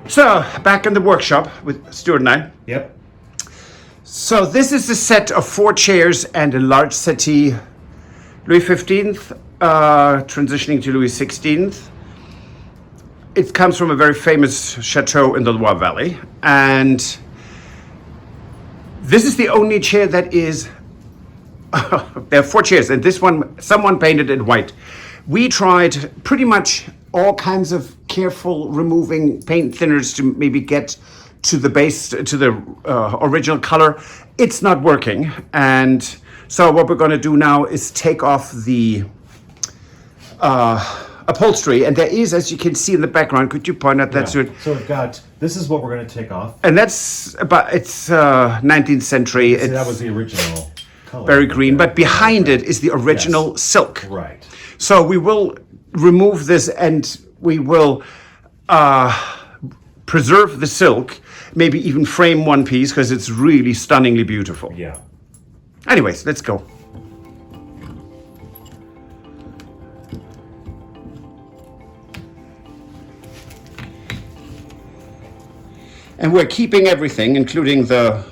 So, back in the workshop with Stuart and I. Yep. So, this is a set of 4 chairs and a large settee, Louis XV, transitioning to Louis XVI. It comes from a very famous chateau in the Loire Valley. And this is the only chair that is, there are 4 chairs, and this one, someone painted it white. We tried pretty much all kinds of careful removing paint thinners to maybe get to the base, to the original color. It's not working. And so what we're going to do now is take off the upholstery. And there is, as you can see in the background, could you point out that? So we've got, this is what we're going to take off. And that's about, it's 19th century. So that was the original color. Very green, but behind it is the original silk. Right. So we will remove this and we will preserve the silk, maybe even frame one piece because it's really stunningly beautiful. Yeah. Anyways, let's go. And we're keeping everything, including the,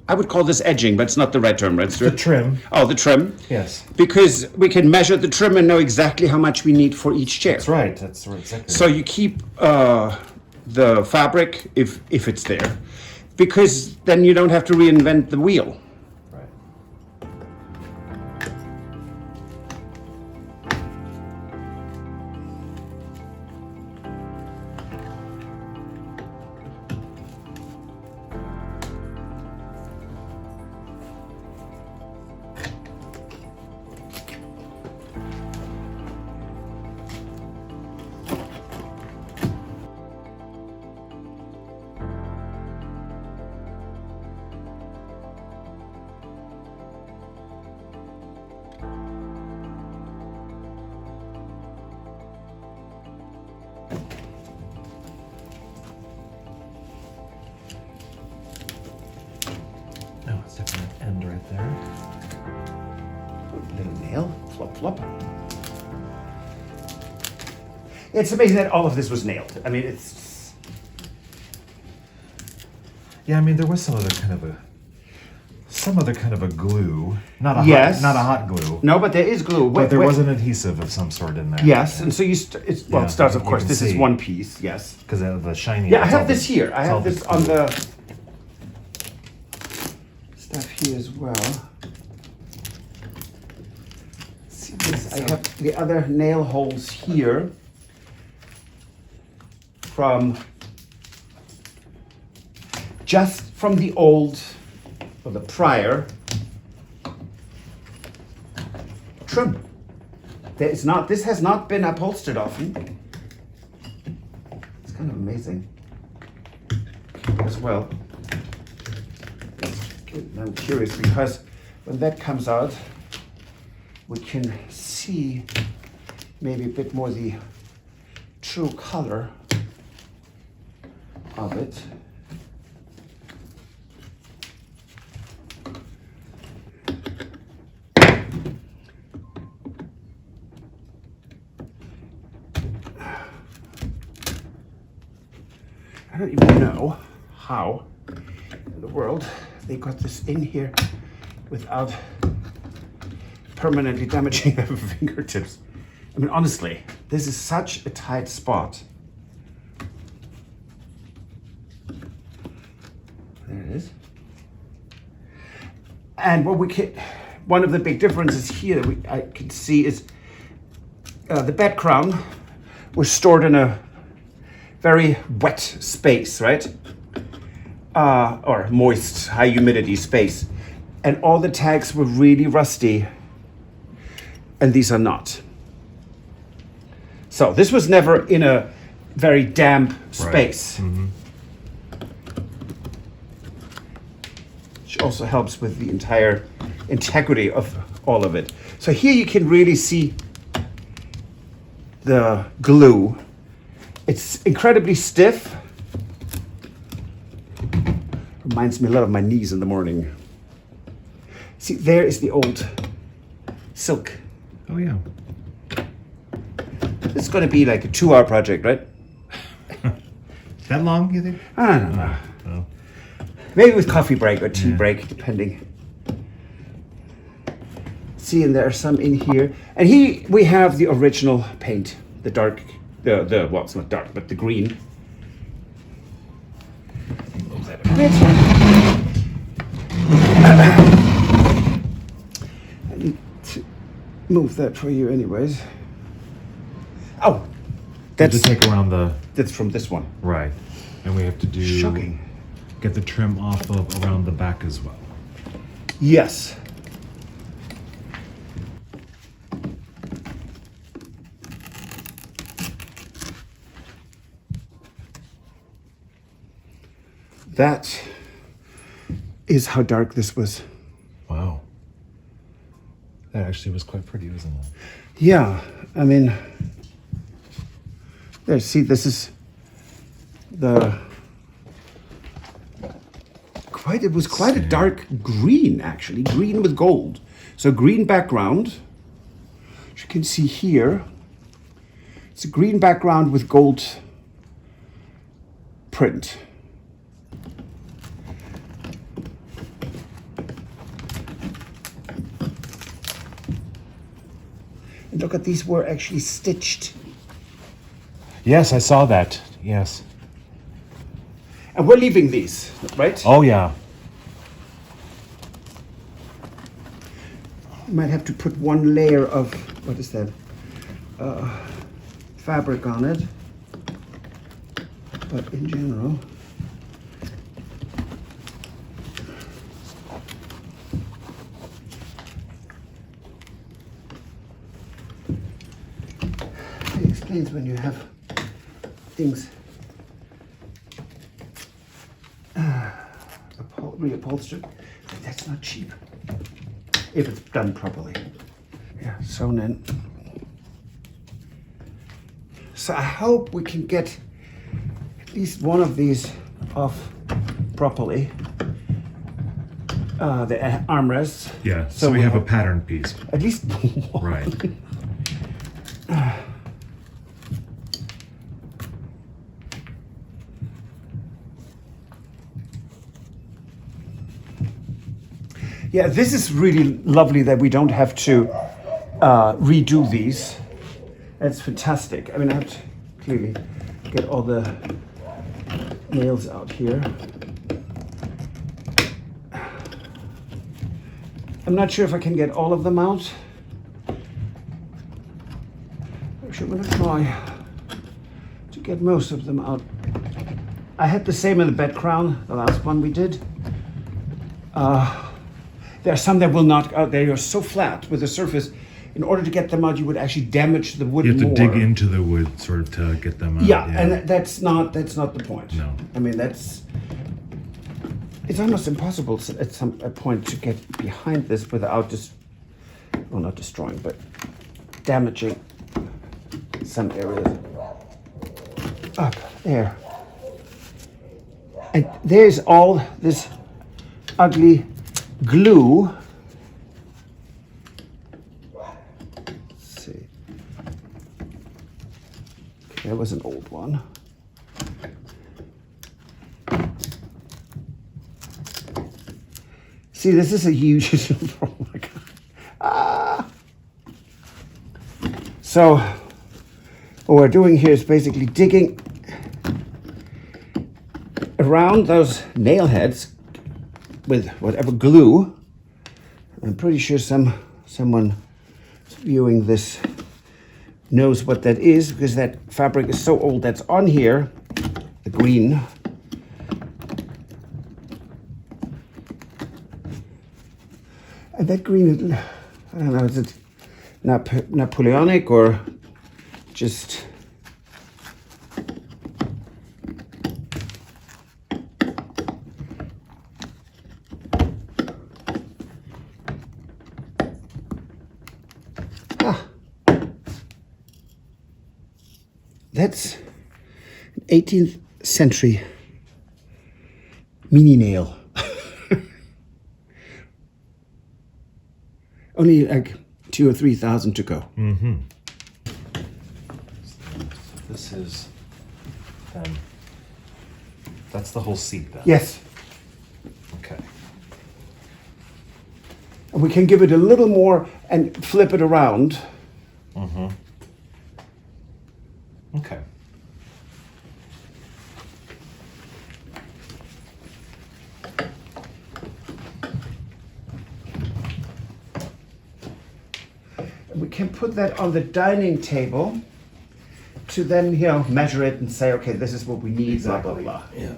I would call this edging, but it's not the right term, right? The trim. Oh, the trim. Yes. Because we can measure the trim and know exactly how much we need for each chair. That's right. That's right. Exactly. So you keep the fabric if it's there, because then you don't have to reinvent the wheel. Right. Oh, it's definitely an end right there. Little nail, flop, flop. It's amazing that all of this was nailed. I mean, it's... Yeah, I mean, there was some other kind of a glue, not a Yes. not a hot glue, No, but there is glue. but there was an adhesive of some sort in there. Yes, and so it Yeah, starts, of you course, can this is see. one piece, yes. Because of the shiny. Yeah, I it's all have this the- here. I it's all have the this on glue. the stuff here as well. See this? I have the other nail holes here from just from the old or the prior trim. This has not been upholstered often. It's kind of amazing as well. I'm curious because when that comes out, we can see maybe a bit more the true color of it. I don't even know how in the world they got this in here without permanently damaging their fingertips. I mean, honestly, this is such a tight spot. There it is. And what we can, one of the big differences here that I can see is the bed crown was stored in a very wet space, right? Or moist, high humidity space. And all the tags were really rusty, and these are not. So this was never in a very damp space. Right. Mm-hmm. Which also helps with the entire integrity of all of it. So here you can really see the glue. It's incredibly stiff. Reminds me a lot of my knees in the morning. See, there is the old silk. Oh yeah. This is going to be like a 2-hour project, right? That long, you think? I don't know. Oh. Maybe with coffee break or tea Yeah. break, depending. See, and there are some in here. And we have the original paint, the dark, well, it's not dark, but the green. Move that a bit. I need to move that for you anyways. Oh, To take around the that's from this one. right, and we have to do Shocking. get the trim off of around the back as well. Yes. That is how dark this was. Wow, that actually was quite pretty, wasn't it? Yeah, I mean, there, see, this is it was quite a dark green, actually, green with gold. So green background, as you can see here, it's a green background with gold print. And look at these were actually stitched. Yes, I saw that. Yes. And we're leaving these, right? Oh yeah. You might have to put one layer of, what is that? Fabric on it. But in general, it explains when you have things reupholstered. That's not cheap if it's done properly. Yeah, sewn in. So I hope we can get at least one of these off properly. The armrests. Yeah. So we have a pattern piece. At least one. Right. Yeah, this is really lovely that we don't have to redo these. That's fantastic. I mean, I have to clearly get all the nails out here. I'm not sure if I can get all of them out. Actually, I'm gonna try to get most of them out. I had the same in the bed crown, the last one we did. There are some that will not out. They are so flat with the surface. In order to get them out, you would actually damage the wood You have to more. dig into the wood sort of to get them out. Yeah, and that's not the point. No. I mean it's almost impossible at some point to get behind this without just, well, not destroying, but damaging some areas. Up there, and there's all this ugly glue. Let's see. Okay, that was an old one. See, this is a huge. Oh my god. Ah. So, what we're doing here is basically digging around those nail heads with whatever glue. I'm pretty sure someone viewing this knows what that is, because that fabric is so old that's on here, the green. And that green, I don't know, is it Napoleonic or just... That's an 18th century mini nail. Only like 2,000 or 3,000 to go. Mm-hmm. This is them. That's the whole seat then? Yes. Okay. And we can give it a little more and flip it around. Okay. We can put that on the dining table to then, measure it and say, okay, this is what we need, blah, blah, blah. Yeah.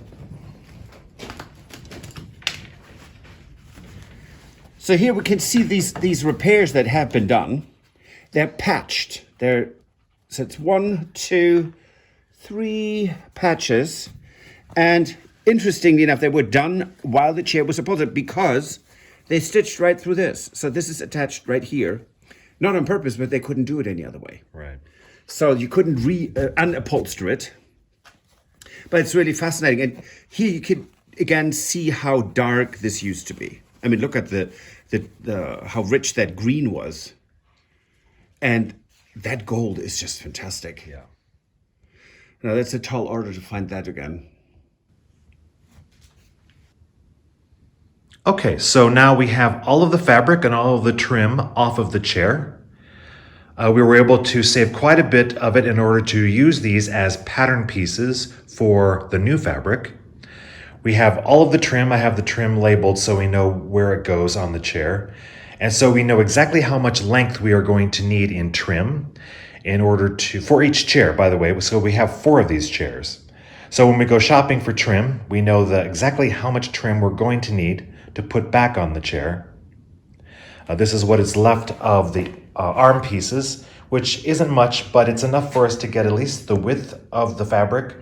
So here we can see these repairs that have been done. They're patched. So it's 1, 2, 3 patches. And interestingly enough, they were done while the chair was supported because they stitched right through this. So this is attached right here. Not on purpose, but they couldn't do it any other way. Right. So you couldn't unupholster it. But it's really fascinating. And here you can, again, see how dark this used to be. I mean, look at the how rich that green was. And that gold is just fantastic. Yeah. Now, that's a tall order to find that again. Okay, so now we have all of the fabric and all of the trim off of the chair. We were able to save quite a bit of it in order to use these as pattern pieces for the new fabric. We have all of the trim. I have the trim labeled so we know where it goes on the chair. And so we know exactly how much length we are going to need in trim in order for each chair, by the way. So we have 4 of these chairs. So when we go shopping for trim, we know exactly how much trim we're going to need to put back on the chair. This is what is left of the arm pieces, which isn't much, but it's enough for us to get at least the width of the fabric.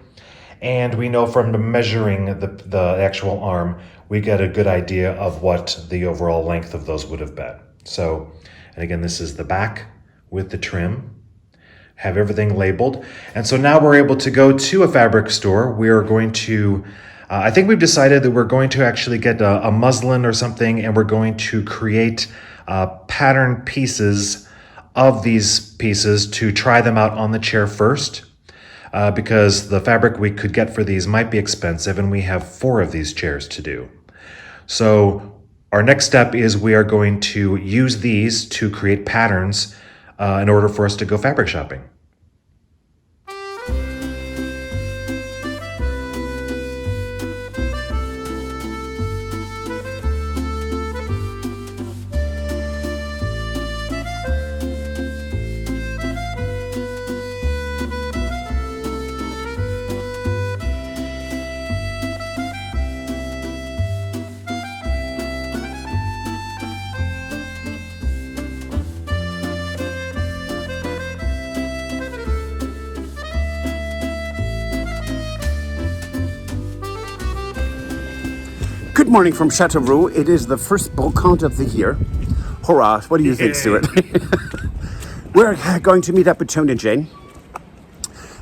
And we know from measuring the actual arm, we get a good idea of what the overall length of those would have been. So, and again, this is the back with the trim. Have everything labeled. And so now we're able to go to a fabric store. We are going to, I think we've decided that we're going to actually get a muslin or something, and we're going to create pattern pieces of these pieces to try them out on the chair first. Because the fabric we could get for these might be expensive, and we have 4 of these chairs to do. So our next step is we are going to use these to create patterns in order for us to go fabric shopping. Good morning from Chateauroux. It is the first brocante of the year. Hurrah. What do you think, Stuart? We're going to meet up with Tony and Jane.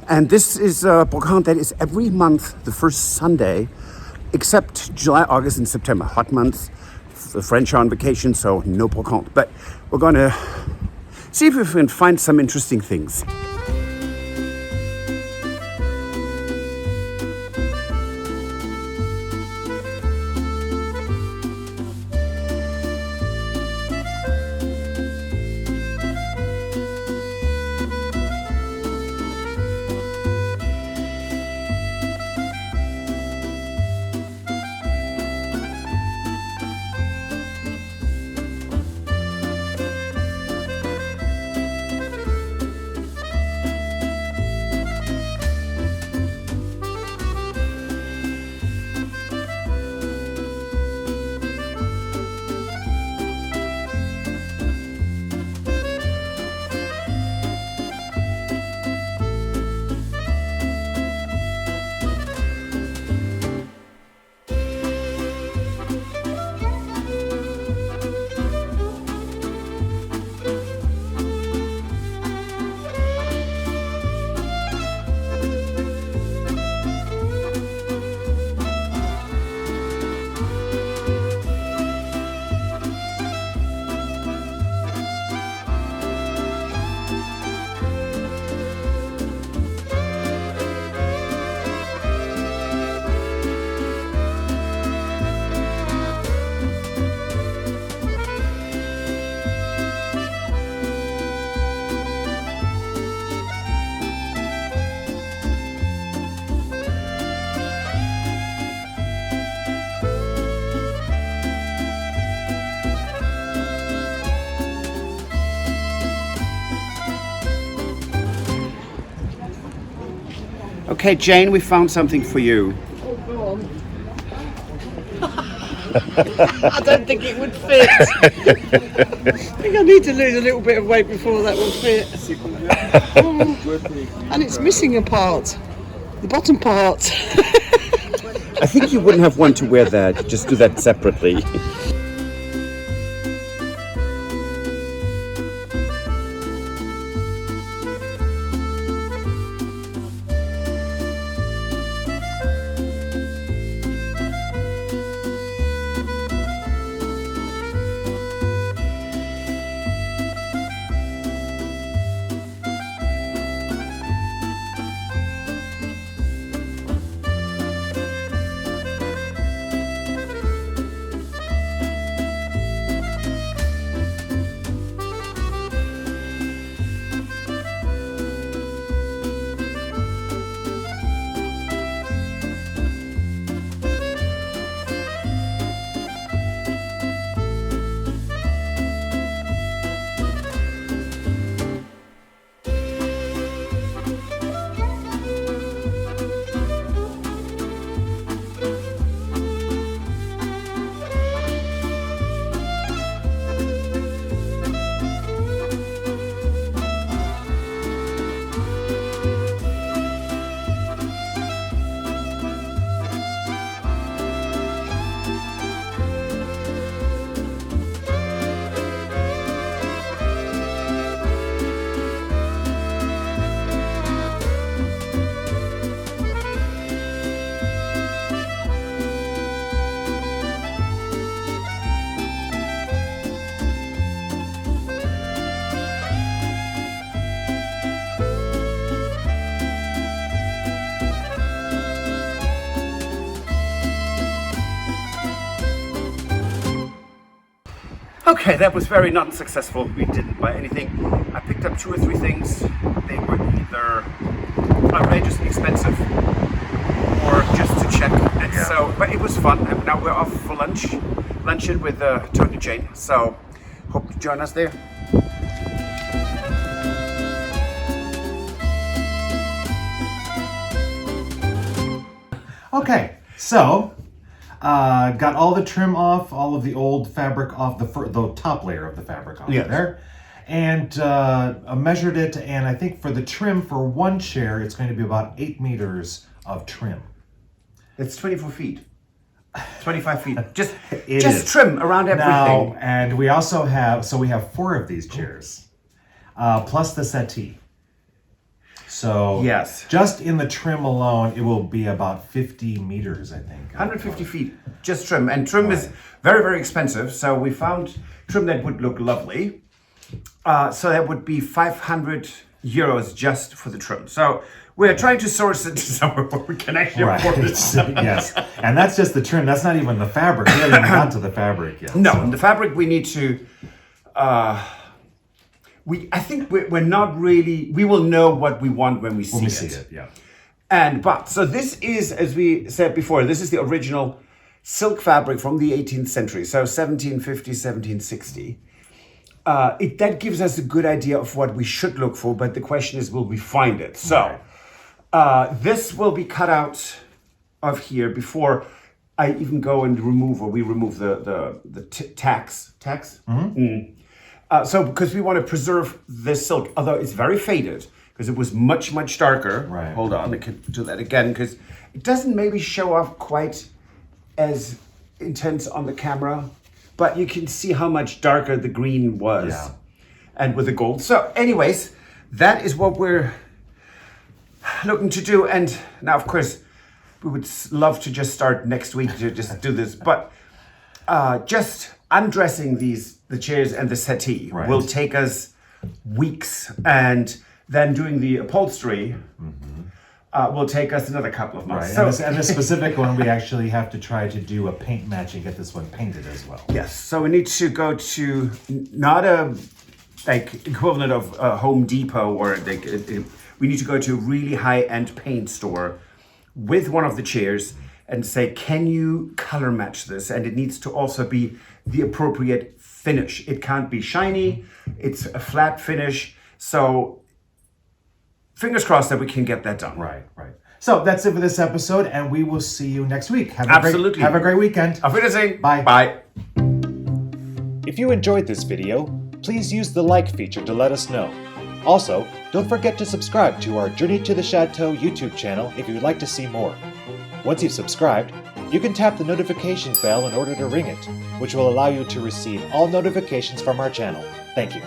And this is a brocante that is every month, the first Sunday, except July, August, and September. Hot months. The French are on vacation, so no brocante. But we're going to see if we can find some interesting things. Okay, Jane, we found something for you. Oh, go on. I don't think it would fit. I think I need to lose a little bit of weight before that will fit. And it's missing a part, the bottom part. I think you wouldn't have one to wear that. Just do that separately. Okay, that was very not successful. We didn't buy anything. I picked up 2 or 3 things. They were either outrageously expensive or just to check. And so, but it was fun. And now we're off for luncheon with Tony and Jane. So, hope to join us there. Okay, so got all the trim off, all of the old fabric off, the top layer of the fabric off there, and measured it. And I think for the trim for one chair, it's going to be about 8 meters of trim. It's 24 feet. 25 feet. Just is. trim around everything. Now, and we also have, so we have 4 of these chairs, plus the settee. So yes, just in the trim alone, it will be about 50 meters, I think. 150 feet, just trim. And trim is very, very expensive. So we found trim that would look lovely. So that would be 500 euros just for the trim. So we're trying to source it somewhere where we can actually afford it. Yes, and that's just the trim. That's not even the fabric. We haven't even got to the fabric yet. No, so. The fabric we need to... I think we're not really... We will know what we want when we see it. Yeah. So this is, as we said before, this is the original silk fabric from the 18th century. So 1750, 1760. That gives us a good idea of what we should look for, but the question is, will we find it? So this will be cut out of here before I even go and we remove the tacks. Tacks? Mm-hmm. So because we want to preserve this silk, although it's very faded, because it was much, much darker. Right. Hold on, I can do that again, because it doesn't maybe show off quite as intense on the camera, but you can see how much darker the green was. Yeah. And with the gold. So anyways, that is what we're looking to do. And now, of course, we would love to just start next week to just do this, but just undressing the chairs and the settee will take us weeks, and then doing the upholstery will take us another couple of months. Right. So, and the specific one, we actually have to try to do a paint match and get this one painted as well. Yes. So we need to go to not a equivalent of Home Depot or we need to go to a really high-end paint store with one of the chairs and say, can you color match this? And it needs to also be the appropriate finish. It can't be shiny. It's a flat finish. So fingers crossed that we can get that done. Right, right. So that's it for this episode, and we will see you next week. Absolutely. Have a great weekend. Auf Wiedersehen. Bye. Bye. If you enjoyed this video, please use the like feature to let us know. Also, don't forget to subscribe to our Journey to the Chateau YouTube channel if you'd like to see more. Once you've subscribed, you can tap the notification bell in order to ring it, which will allow you to receive all notifications from our channel. Thank you.